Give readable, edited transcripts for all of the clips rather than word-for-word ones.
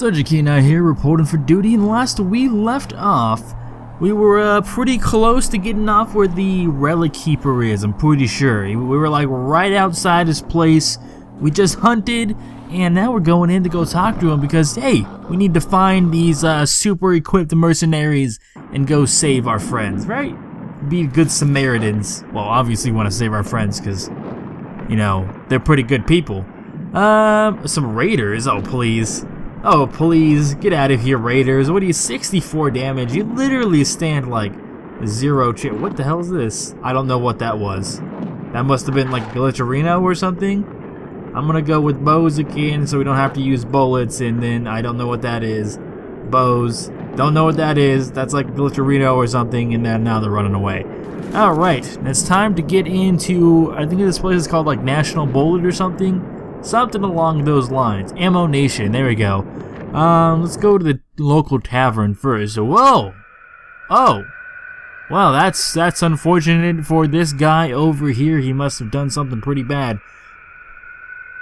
Sergeant K9 here, reporting for duty, and last we left off, we were pretty close to getting off where the relic keeper is, I'm pretty sure. We were like right outside his place. We just hunted, and now we're going in to go talk to him because, hey, we need to find these super equipped mercenaries and go save our friends, right? Be good Samaritans. Well, obviously we want to save our friends because, you know, they're pretty good people. Some raiders, oh please. Oh, please, get out of here, raiders. What are you, 64 damage? You literally stand like 0 chance. What the hell is this? I don't know what that was. That must have been like Glitcherino or something. I'm gonna go with bows again so we don't have to use bullets, and then I don't know what that is. Bows. Don't know what that is. That's like Glitcherino or something, and then now they're running away. Alright, it's time to get into, I think this place is called like National Bullet or something. Something along those lines. Ammo Nation, there we go. Let's go to the local tavern first. Whoa! Oh! Well, that's unfortunate for this guy over here. He must have done something pretty bad.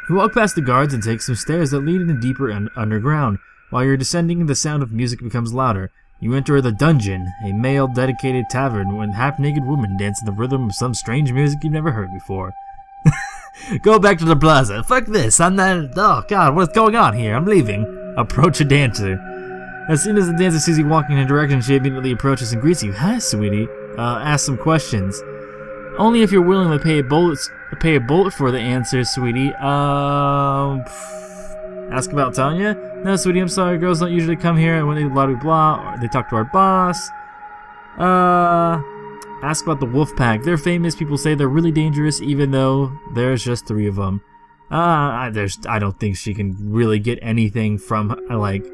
You walk past the guards and take some stairs that lead into deeper underground. While you're descending, the sound of music becomes louder. You enter the dungeon, a male-dedicated tavern with half-naked women dancing the rhythm of some strange music you've never heard before. Go back to the plaza. Fuck this. I'm not. Oh god, what's going on here? I'm leaving. Approach a dancer. As soon as the dancer sees you walking in her direction, she immediately approaches and greets you. Hi, sweetie. Ask some questions. Only if you're willing to pay a bullet for the answer, sweetie. Ask about Tanya? No, sweetie, I'm sorry. Girls don't usually come here when they blah blah blah. Or they talk to our boss. Ask about the wolf pack. They're famous. People say they're really dangerous, even though there's just 3 of them. I don't think she can really get anything from, like,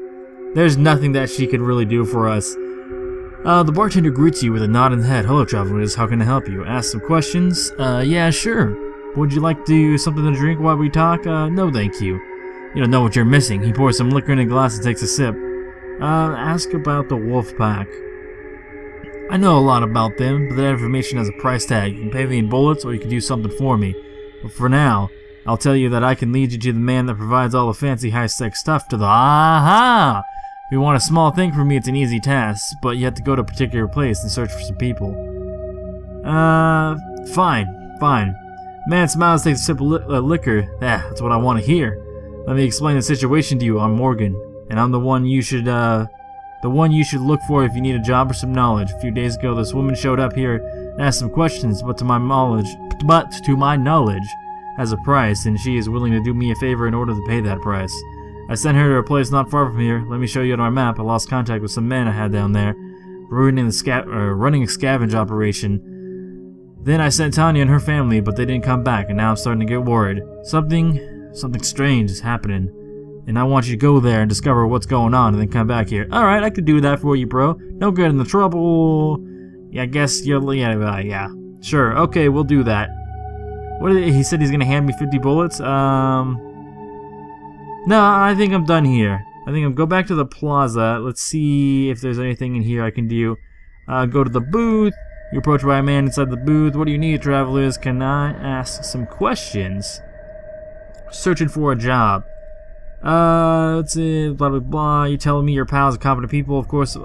there's nothing that she can really do for us. The bartender greets you with a nod in the head. Hello, travelers. How can I help you? Ask some questions. Yeah, sure. Would you like to something to drink while we talk? No, thank you. You don't know what you're missing. He pours some liquor in a glass and takes a sip. Ask about the wolf pack. I know a lot about them, but that information has a price tag. You can pay me in bullets, or you can do something for me. But for now, I'll tell you that I can lead you to the man that provides all the fancy high-tech stuff to the... Aha! If you want a small thing from me, it's an easy task, but you have to go to a particular place and search for some people. Fine. Man smiles, takes a sip of liquor. That's what I want to hear. Let me explain the situation to you. I'm Morgan, and I'm the one you should look for if you need a job or some knowledge. A few days ago, this woman showed up here and asked some questions, but to my knowledge, has a price, and she is willing to do me a favor in order to pay that price. I sent her to a place not far from here. Let me show you on our map. I lost contact with some men I had down there, running a scavenge operation. Then I sent Tanya and her family, but they didn't come back, and now I'm starting to get worried. Something strange is happening. And I want you to go there and discover what's going on and then come back here. Alright, I could do that for you, bro. Don't get in the trouble. Yeah, I guess you'll... Yeah. Sure, okay, we'll do that. What did he said he's gonna hand me 50 bullets? No, I think I'm done here. I think I'll go back to the plaza. Let's see if there's anything in here I can do. Go to the booth. You're approached by a man inside the booth. What do you need, travelers? Can I ask some questions? Searching for a job. Let's see, blah blah blah. You telling me your pals are competent people? Of course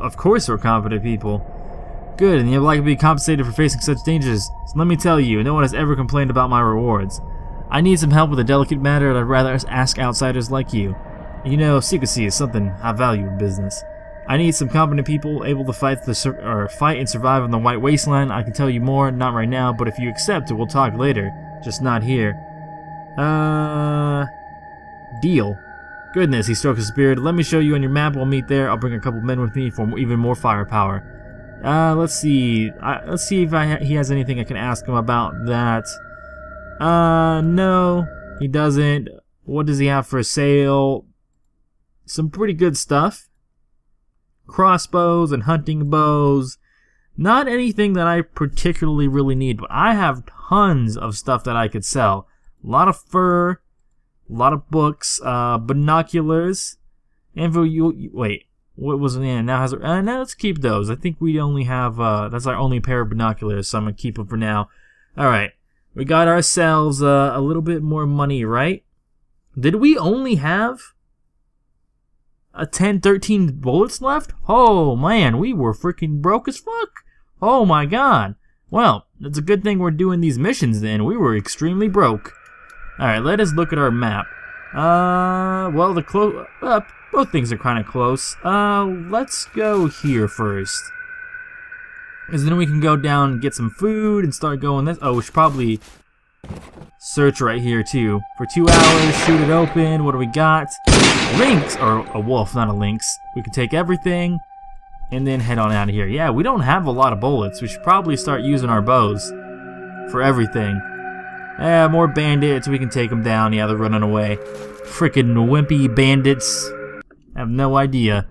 we're competent people. Good, and you'd like to be compensated for facing such dangers. So let me tell you, no one has ever complained about my rewards. I need some help with a delicate matter, and I'd rather ask outsiders like you. You know, secrecy is something I value in business. I need some competent people able to fight and survive on the White Wasteland. I can tell you more, not right now, but if you accept it, we'll talk later. Just not here. Deal. Goodness, he strokes his beard. Let me show you on your map. We'll meet there. I'll bring a couple men with me for even more firepower. Let's see. Let's see if he has anything I can ask him about that. No, he doesn't. What does he have for sale? Some pretty good stuff. Crossbows and hunting bows. Not anything that I particularly really need, but I have tons of stuff that I could sell. A lot of fur, a lot of books, binoculars, and for you. Wait, what was it? Now has now let's keep those. I think we only have that's our only pair of binoculars, so I'm gonna keep them for now. All right, we got ourselves a little bit more money, right? Did we only have 10, 13 bullets left? Oh man, we were freaking broke as fuck. Oh my god. Well, it's a good thing we're doing these missions then. We were extremely broke. Alright, let us look at our map. Well, both things are kind of close. Let's go here first. Because then we can go down and get some food and start going this. Oh, we should probably search right here too. For 2 hours, shoot it open. What do we got? Lynx, or a wolf, not a lynx. We can take everything and then head on out of here. Yeah, we don't have a lot of bullets. We should probably start using our bows for everything. Yeah, more bandits. We can take them down. Yeah, they're running away. Frickin' wimpy bandits. I have no idea.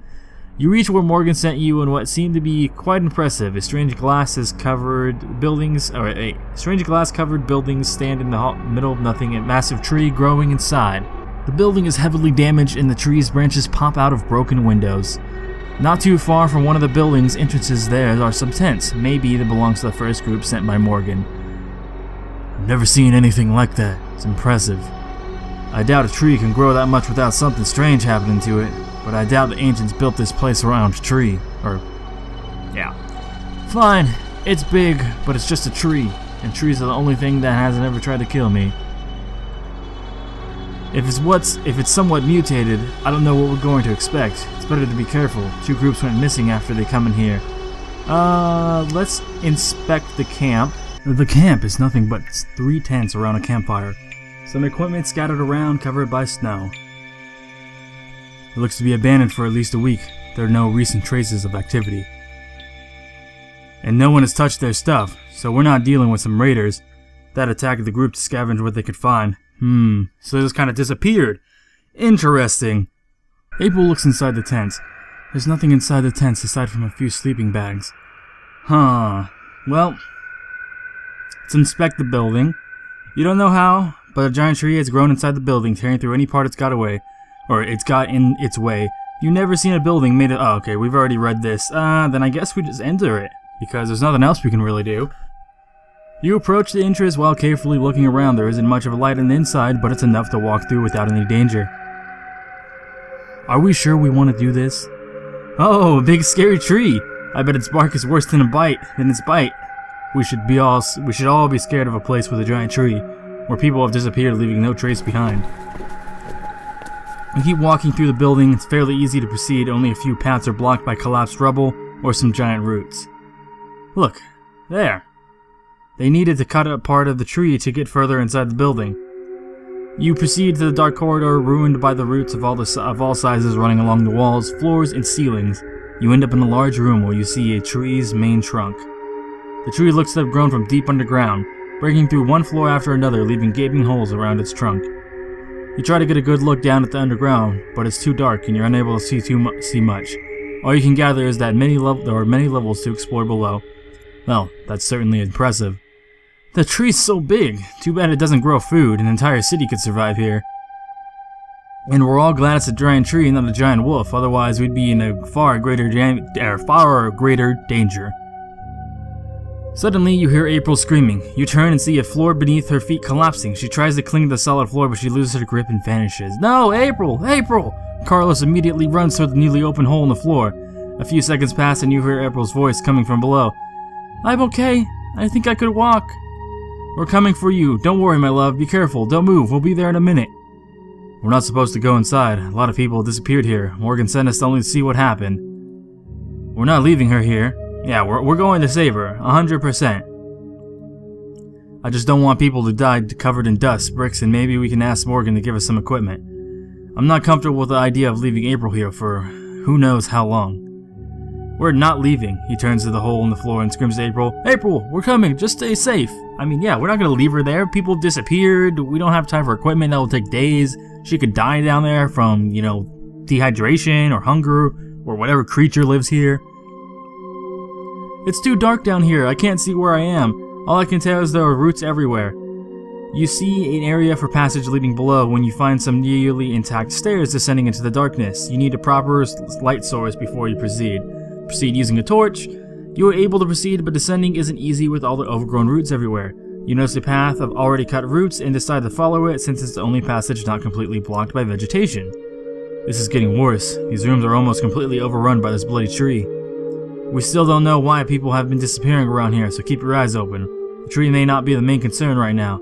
You reach where Morgan sent you in what seemed to be quite impressive. Strange glass covered buildings stand in the middle of nothing, a massive tree growing inside. The building is heavily damaged and the tree's branches pop out of broken windows. Not too far from one of the building's entrances there are some tents. Maybe that belongs to the first group sent by Morgan. I've never seen anything like that. It's impressive. I doubt a tree can grow that much without something strange happening to it. But I doubt the ancients built this place around a tree. Yeah. Fine, it's big, but it's just a tree. And trees are the only thing that hasn't ever tried to kill me. If it's somewhat mutated, I don't know what we're going to expect. It's better to be careful. 2 groups went missing after they come in here. Let's inspect the camp. The camp is nothing but 3 tents around a campfire. Some equipment scattered around, covered by snow. It looks to be abandoned for at least a week. There are no recent traces of activity. And no one has touched their stuff, so we're not dealing with some raiders that attacked the group to scavenge what they could find. So they just kind of disappeared. Interesting. April looks inside the tents. There's nothing inside the tents aside from a few sleeping bags. Well, let's inspect the building. You don't know how, but a giant tree has grown inside the building, tearing through any part it's got in its way. You've never seen a building made of... Oh, okay, we've already read this. Then I guess we just enter it, because there's nothing else we can really do. You approach the entrance while carefully looking around. There isn't much of a light on the inside, but it's enough to walk through without any danger. Are we sure we want to do this? Oh, a big scary tree! I bet its bark is worse than its bite. We should all be scared of a place with a giant tree, where people have disappeared leaving no trace behind. We keep walking through the building. It's fairly easy to proceed. Only a few paths are blocked by collapsed rubble or some giant roots. Look, there. They needed to cut up part of the tree to get further inside the building. You proceed to the dark corridor ruined by the roots of all sizes running along the walls, floors, and ceilings. You end up in a large room where you see a tree's main trunk. The tree looks to have grown from deep underground, breaking through one floor after another, leaving gaping holes around its trunk. You try to get a good look down at the underground, but it's too dark and you're unable to see much. All you can gather is that there are many levels to explore below. Well, that's certainly impressive. The tree's so big. Too bad it doesn't grow food. An entire city could survive here. And we're all glad it's a giant tree and not a giant wolf. Otherwise, we'd be in a far greater danger. Suddenly, you hear April screaming. You turn and see a floor beneath her feet collapsing. She tries to cling to the solid floor, but she loses her grip and vanishes. No, April! April! Carlos immediately runs toward the newly opened hole in the floor. A few seconds pass and you hear April's voice coming from below. I'm okay. I think I could walk. We're coming for you. Don't worry, my love. Be careful. Don't move. We'll be there in a minute. We're not supposed to go inside. A lot of people disappeared here. Morgan sent us only to see what happened. We're not leaving her here. Yeah, we're going to save her. 100%. I just don't want people to die covered in dust, bricks, and maybe we can ask Morgan to give us some equipment. I'm not comfortable with the idea of leaving April here for who knows how long. We're not leaving. He turns to the hole in the floor and screams to April, April, we're coming. Just stay safe. I mean, yeah, we're not going to leave her there. People have disappeared. We don't have time for equipment. That will take days. She could die down there from, dehydration or hunger or whatever creature lives here. It's too dark down here. I can't see where I am. All I can tell is there are roots everywhere. You see an area for passage leading below when you find some nearly intact stairs descending into the darkness. You need a proper light source before you proceed. Proceed using a torch. You are able to proceed, but descending isn't easy with all the overgrown roots everywhere. You notice a path of already cut roots and decide to follow it since it's the only passage not completely blocked by vegetation. This is getting worse. These rooms are almost completely overrun by this bloody tree. We still don't know why people have been disappearing around here, so keep your eyes open. The tree may not be the main concern right now.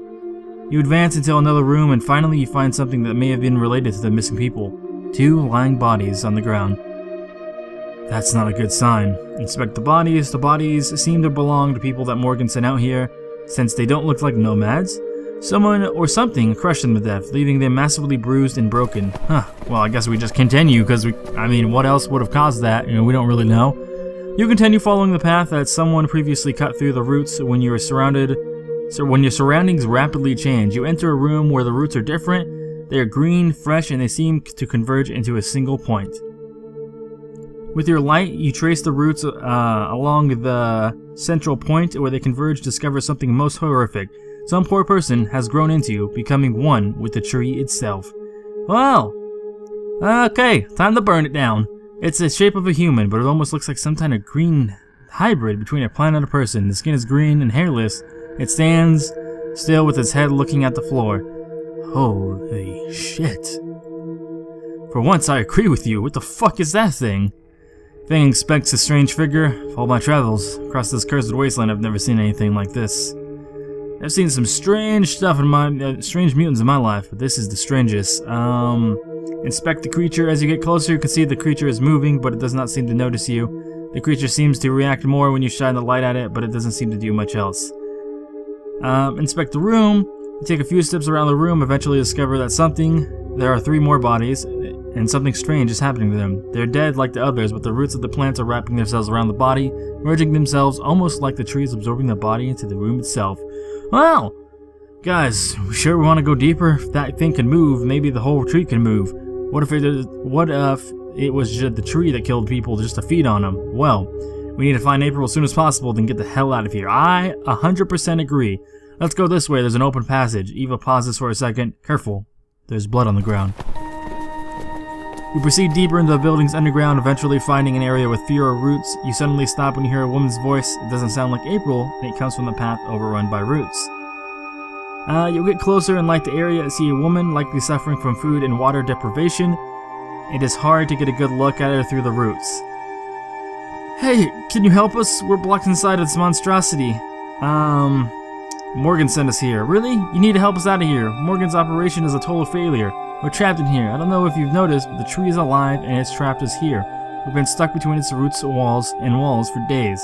You advance until another room, and finally you find something that may have been related to the missing people. 2 lying bodies on the ground. That's not a good sign. Inspect the bodies. The bodies seem to belong to people that Morgan sent out here, since they don't look like nomads. Someone or something crushed them to death, leaving them massively bruised and broken. Huh. Well, I guess we just continue, because what else would have caused that? We don't really know. You continue following the path that someone previously cut through the roots when you are surrounded. So when your surroundings rapidly change, you enter a room where the roots are different. They are green, fresh, and they seem to converge into a single point. With your light, you trace the roots along the central point where they converge to discover something most horrific. Some poor person has grown into you, becoming one with the tree itself. Well, okay, time to burn it down. It's the shape of a human, but it almost looks like some kind of green hybrid between a plant and a person. The skin is green and hairless. It stands still with its head looking at the floor. Holy shit. For once, I agree with you. What the fuck is that thing? Thing inspects a strange figure. Of all my travels across this cursed wasteland, I've never seen anything like this. I've seen some strange stuff in my strange mutants in my life, but this is the strangest. Inspect the creature. As you get closer, you can see the creature is moving, but it does not seem to notice you. The creature seems to react more when you shine the light at it, but it doesn't seem to do much else. Inspect the room. You take a few steps around the room, eventually discover that there are 3 more bodies, and something strange is happening to them. They're dead like the others, but the roots of the plants are wrapping themselves around the body, merging themselves almost like the tree is absorbing the body into the room itself. Well, guys, we sure want to go deeper? If that thing can move, maybe the whole tree can move. What if it was just the tree that killed people just to feed on them? Well, we need to find April as soon as possible, then get the hell out of here. I 100% agree. Let's go this way. There's an open passage. Eva pauses for a second. Careful. There's blood on the ground. You proceed deeper into the building's underground, eventually finding an area with fewer roots. You suddenly stop when you hear a woman's voice. It doesn't sound like April, and it comes from the path overrun by roots. You'll get closer and light the area and see a woman likely suffering from food and water deprivation. It is hard to get a good look at her through the roots. Hey, can you help us? We're blocked inside of this monstrosity. Morgan sent us here. Really? You need to help us out of here. Morgan's operation is a total failure. We're trapped in here. I don't know if you've noticed, but the tree is alive and it's trapped us here. We've been stuck between its roots and walls for days.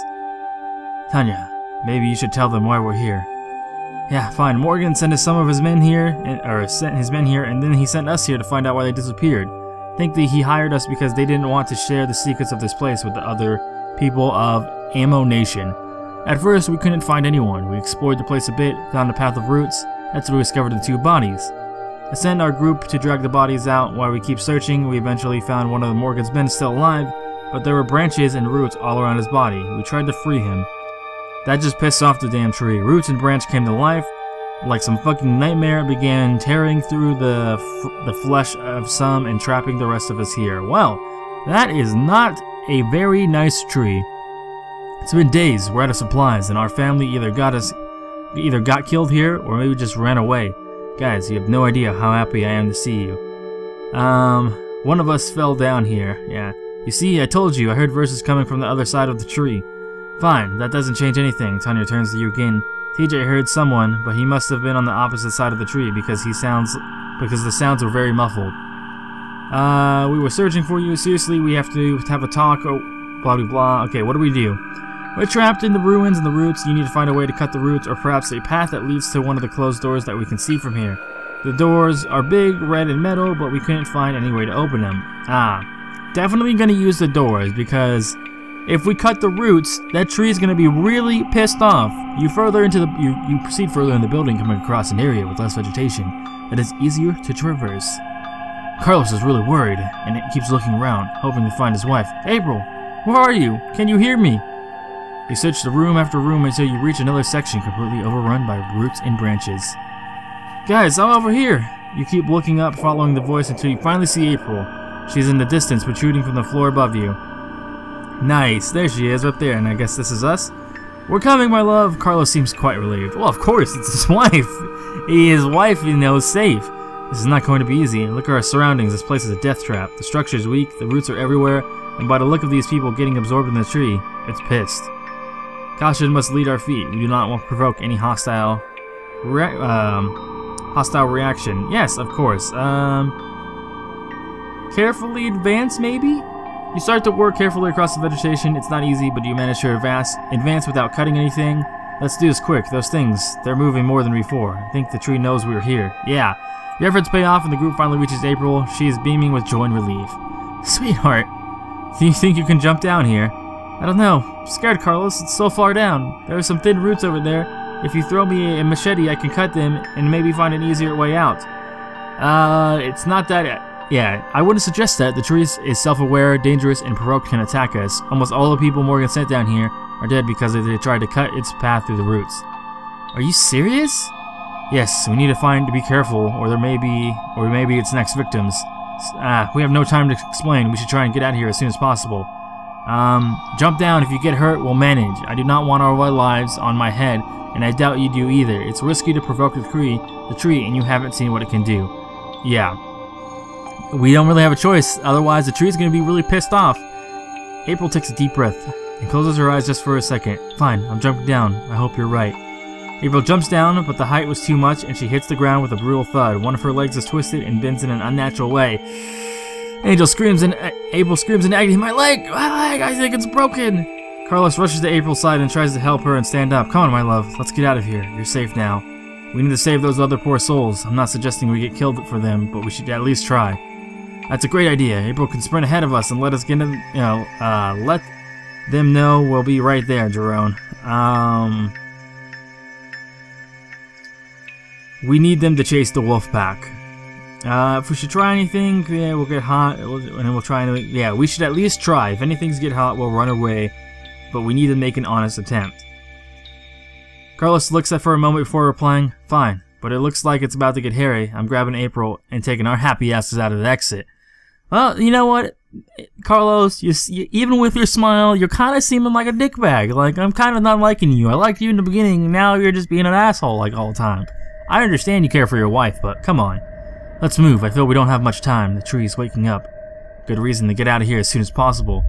Tanya, maybe you should tell them why we're here. Yeah, fine. Morgan sent some of his men here, and then he sent us here to find out why they disappeared. I think that he hired us because they didn't want to share the secrets of this place with the other people of Ammo Nation. At first, we couldn't find anyone. We explored the place a bit, found a path of roots. That's where we discovered the 2 bodies. I sent our group to drag the bodies out. While we keep searching, we eventually found one of Morgan's men still alive, but there were branches and roots all around his body. We tried to free him. That just pissed off the damn tree. Roots and branch came to life. Like some fucking nightmare, it began tearing through the flesh of some and trapping the rest of us here. Well, that is not a very nice tree. It's been days, we're out of supplies, and our family either got killed here or maybe just ran away. Guys, you have no idea how happy I am to see you. One of us fell down here. Yeah. You see, I told you, I heard voices coming from the other side of the tree. Fine, that doesn't change anything. Tanya turns to you again. TJ heard someone, but he must have been on the opposite side of the tree because the sounds were very muffled. We were searching for you. Seriously, we have to have a talk. Oh, blah blah blah. Okay, what do we do? We're trapped in the ruins and the roots. You need to find a way to cut the roots, or perhaps a path that leads to one of the closed doors that we can see from here. The doors are big, red, and metal, but we couldn't find any way to open them. Definitely gonna use the doors, because if we cut the roots, that tree is gonna be really pissed off. You proceed further in the building, coming across an area with less vegetation that is easier to traverse. Carlos is really worried, and it keeps looking around, hoping to find his wife. April, where are you? Can you hear me? You search the room after room until you reach another section completely overrun by roots and branches. Guys, I'm over here! You keep looking up, following the voice until you finally see April. She's in the distance, protruding from the floor above you. Nice, there she is, right there, and I guess this is us? We're coming, my love. Carlos seems quite relieved. Well, of course, it's his wife. His wife, safe. This is not going to be easy. Look at our surroundings. This place is a death trap. The structure is weak, the roots are everywhere, and by the look of these people getting absorbed in the tree, it's pissed. Caution must lead our feet. We do not want to provoke any hostile reaction. Yes, of course. Carefully advance, maybe? You start to work carefully across the vegetation. It's not easy, but you manage to advance without cutting anything. Let's do this quick. Those things, they're moving more than before. I think the tree knows we're here. Yeah. Your efforts pay off and the group finally reaches April. She is beaming with joy and relief. Sweetheart, do you think you can jump down here? I don't know. I'm scared, Carlos. It's so far down. There are some thin roots over there. If you throw me a machete, I can cut them and maybe find an easier way out. It's not that... Yeah, I wouldn't suggest that. The tree is self-aware, dangerous, and provoked can attack us. Almost all the people Morgan sent down here are dead because they tried to cut its path through the roots. Are you serious? Yes, we need to be careful, or maybe its next victims. We have no time to explain. We should try and get out of here as soon as possible. Jump down. If you get hurt, we'll manage. I do not want our lives on my head, and I doubt you do either. It's risky to provoke the tree, and you haven't seen what it can do. Yeah. We don't really have a choice, otherwise the tree's gonna be really pissed off. April takes a deep breath and closes her eyes just for a second. Fine, I'm jumping down. I hope you're right. April jumps down, but the height was too much and she hits the ground with a brutal thud. One of her legs is twisted and bends in an unnatural way. April screams in agony, My leg! I think it's broken! Carlos rushes to April's side and tries to help her and stand up. Come on, my love, let's get out of here. You're safe now. We need to save those other poor souls. I'm not suggesting we get killed for them, but we should at least try. That's a great idea. April can sprint ahead of us and let us get in, let them know we'll be right there, Jerome. We need them to chase the wolf pack. If we should try anything, yeah, we'll get hot, and we'll try and, yeah, we should at least try. If anything get hot, we'll run away, but we need to make an honest attempt. Carlos looks at her for a moment before replying, Fine, but it looks like it's about to get hairy. I'm grabbing April and taking our happy asses out of the exit. Well, you know what, Carlos, you, even with your smile, you're kind of seeming like a dickbag. Like, I'm kind of not liking you. I liked you in the beginning, and now you're just being an asshole, like, all the time. I understand you care for your wife, but come on. Let's move. I feel we don't have much time. The tree's waking up. Good reason to get out of here as soon as possible.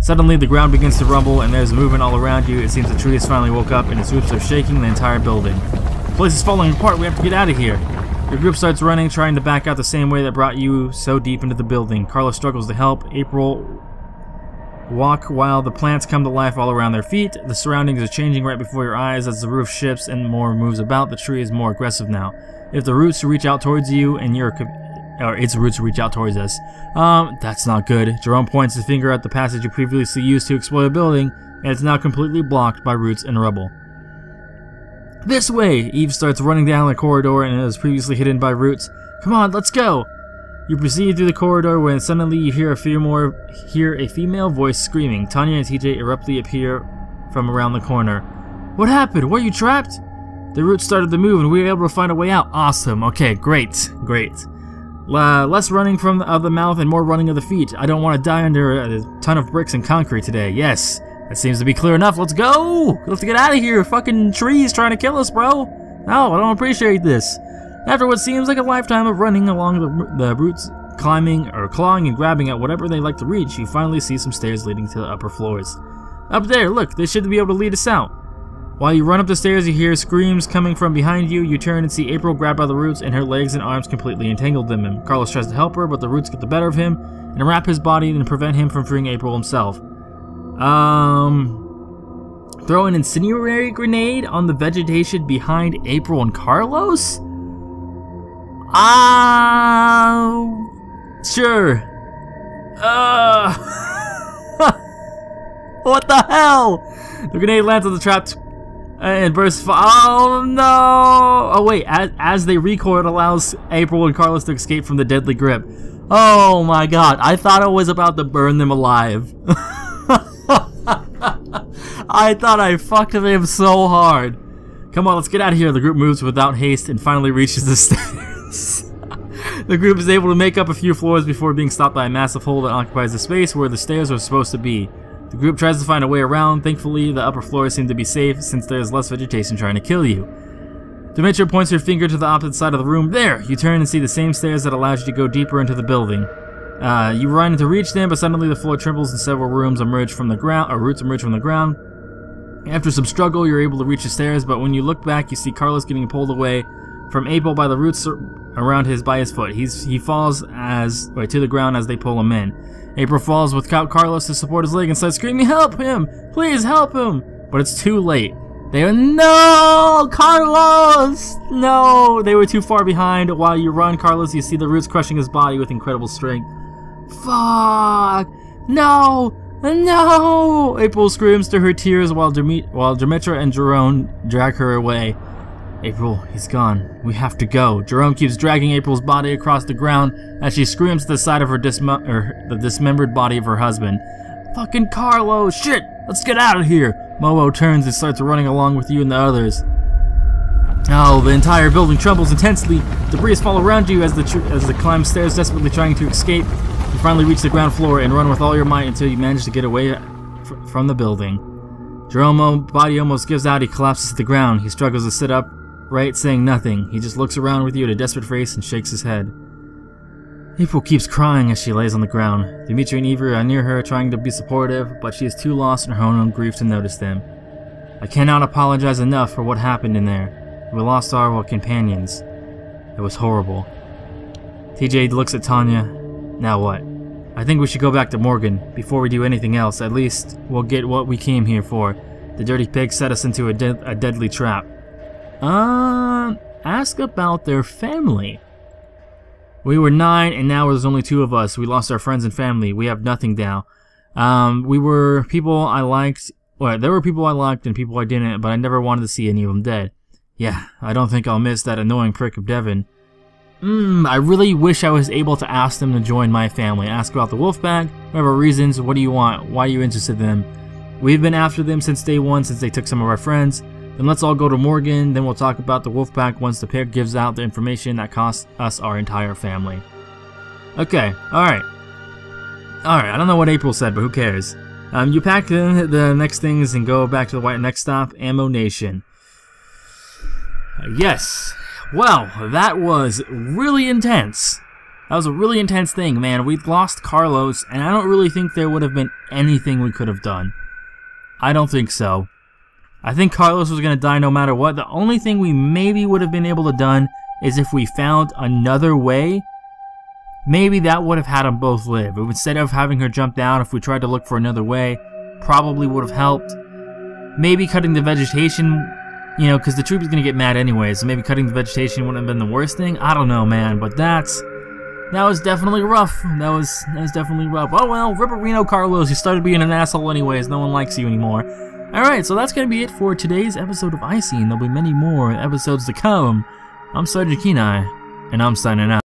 Suddenly, the ground begins to rumble, and there's movement all around you. It seems the tree has finally woke up, and its roots are shaking the entire building. The place is falling apart. We have to get out of here. Your group starts running, trying to back out the same way that brought you so deep into the building. Carlos struggles to help. April walk while the plants come to life all around their feet. The surroundings are changing right before your eyes as the roof shifts and more moves about. The tree is more aggressive now. If the roots reach out towards you and its roots reach out towards us, that's not good. Jerome points his finger at the passage you previously used to explore the building, and it's now completely blocked by roots and rubble. This way! Eve starts running down the corridor and is previously hidden by roots. Come on, let's go! You proceed through the corridor when suddenly you hear a female voice screaming. Tanya and TJ eruptly appear from around the corner. What happened? Were you trapped? The roots started to move and we were able to find a way out. Awesome. Okay, great. Less running from the mouth and more running of the feet. I don't want to die under a ton of bricks and concrete today. Yes, that seems to be clear enough. Let's go! Let's get out of here. Fucking trees trying to kill us, bro. No, I don't appreciate this. After what seems like a lifetime of running along the roots, climbing or clawing and grabbing at whatever they like to reach, you finally see some stairs leading to the upper floors. Up there, look, they should be able to lead us out. While you run up the stairs, you hear screams coming from behind you. You turn and see April grabbed by the roots and her legs and arms completely entangled in them. Carlos tries to help her, but the roots get the better of him and wrap his body and prevent him from freeing April himself. Throw an incendiary grenade on the vegetation behind April and Carlos? Sure. What the hell? The grenade lands on the trapped and bursts. Oh no! Oh wait, as they recoil, it allows April and Carlos to escape from the deadly grip. Oh my god, I thought it was about to burn them alive. I thought I fucked them so hard. Come on, let's get out of here. The group moves without haste and finally reaches the stairs. The group is able to make up a few floors before being stopped by a massive hole that occupies the space where the stairs are supposed to be. The group tries to find a way around. Thankfully, the upper floors seem to be safe since there is less vegetation trying to kill you. Demetra points her finger to the opposite side of the room. There! You turn and see the same stairs that allows you to go deeper into the building. You run to reach them, but suddenly the floor trembles and several roots emerge from the ground. After some struggle, you're able to reach the stairs, but when you look back, you see Carlos getting pulled away from April by the roots around by his foot. He falls to the ground as they pull him in. April falls without Carlos to support his leg and starts screaming, "Help him! Please help him!" But it's too late. No! Carlos! No! They were too far behind. While you run, Carlos, you see the roots crushing his body with incredible strength. Fuck! No! No! April screams through her tears while Demetra and Jerome drag her away. April, he's gone. We have to go. Jerome keeps dragging April's body across the ground as she screams to the side of the dismembered body of her husband. Fucking Carlos! Shit! Let's get out of here! Momo turns and starts running along with you and the others. Oh, the entire building trembles intensely. Debris fall around you as the climb stairs, desperately trying to escape. You finally reach the ground floor and run with all your might until you manage to get away from the building. Jerome's body almost gives out. He collapses to the ground. He struggles to sit upright, saying nothing. He just looks around with you at a desperate face and shakes his head. April keeps crying as she lays on the ground. Dimitri and Eva are near her, trying to be supportive, but she is too lost in her own grief to notice them. I cannot apologize enough for what happened in there. We lost our companions. It was horrible. TJ looks at Tanya. Now what? I think we should go back to Morgan. Before we do anything else, at least we'll get what we came here for. The dirty pig set us into a deadly trap. Ask about their family. We were 9 and now there's only 2 of us. We lost our friends and family. We have nothing now. We were people I liked. Well, there were people I liked and people I didn't, but I never wanted to see any of them dead. Yeah, I don't think I'll miss that annoying prick of Devin. I really wish I was able to ask them to join my family. Ask about the Wolfpack, whatever reasons, what do you want, why are you interested in them? We've been after them since day 1, since they took some of our friends. Then let's all go to Morgan, then we'll talk about the Wolfpack once the pig gives out the information that costs us our entire family. Okay, alright. Alright, I don't know what April said, but who cares? You pack in the next things and go back to the next stop, Ammo Nation. Yes. Well, that was really intense. That was a really intense thing, man. We lost Carlos, and I don't really think there would have been anything we could have done. I don't think so. I think Carlos was going to die no matter what. The only thing we maybe would have been able to done is if we found another way. Maybe that would have had them both live. Instead of having her jump down, if we tried to look for another way, probably would have helped. Maybe cutting the vegetation, you know, because the troop is going to get mad anyway, so maybe cutting the vegetation wouldn't have been the worst thing. I don't know, man, but that was definitely rough. That was definitely rough. Oh well, Ripperino Carlos, you started being an asshole anyways. No one likes you anymore. Alright, so that's going to be it for today's episode of ICY, and there'll be many more episodes to come. I'm Sergeant Kenai, and I'm signing out.